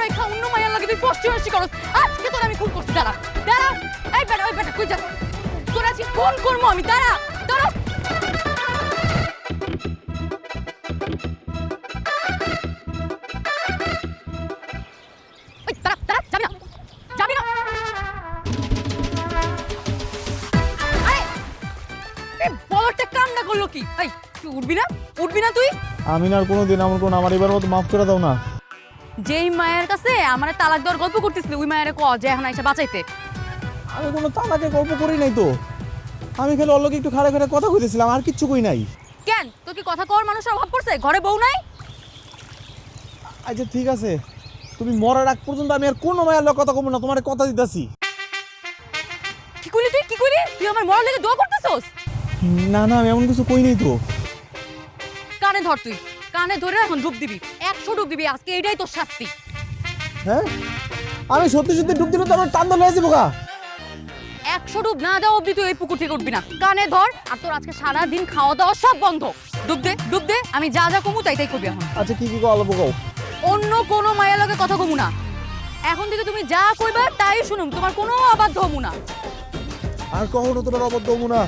রেখা অন্য মায়ের লাগে তুই পশ্চিমী করস, আজকে তোর আমি খুন করছি। দাঁড়া দাঁড়া, এই বেটা ওই বেটা কই যা, তোর আজকে খুন করবো আমি। দাঁড়া দাঁড়া, ওই দাঁড়া দাঁড়া, যাবি না যাবি না। আরে এই বড়টা কামটা করলো কি? এই তুই উঠবি না, উঠবি না তুই? আমি না আর কোনোদিন এমন কোন আমার এবার মতো মাফ করে দাও না। যেই মায়ের কাছে আমার তালাক দেওয়ার গল্প করতেছিল ওই মায়ের ক যে এখন আইসা বাঁচাইতে। আমি কোনো তালাকে গল্প করি নাই তো, আমি খালি অল্লকে একটু খাড়া খাড়া কথা কইতেছিলাম, আর কিচ্ছু কই নাই। কেন তোর কি কথা কওয়ার মানুষের অভাব পড়ছে? ঘরে বউ নাই? আচ্ছা ঠিক আছে, তুমি মরার আগ পর্যন্ত আমি আর কোনো মায়ের লোক কথা কমো না, তোমার কথা দিতেছি। কি কইলি তুই, কি কইলি তুই? আমার মরার লেগে দোয়া করতেছস? না না, আমি এমন কিছু কই নাই তো। কানে ধর, তুই কানে ধরে এখন ডুব দিবি, 100 ডুব দিবি আজকে, এটাই তোর শাস্তি। হ্যাঁ, আমি সত্যি সত্যি ডুব দিলে তো আমার টান ধরে যাবো গা। 100 ডুব না দেওয়া অব্দি তুই এই পুকুর থেকে উঠবি না। কানে ধর, আর তোর আজকে সারা দিন খাওয়া দাওয়া সব বন্ধ। ডুব দে ডুব দে, আমি যা যা কমু তাই তাই করবি এখন। আচ্ছা কি কি কো অল্প কও। অন্য কোনো মায়ের লগে কথা কমু না, এখন থেকে তুমি যা কইবা তাই শুনুম, তোমার কোনো অবাধ্য হমু না। আর কখনো তোমার অবদ্ধ হবো না।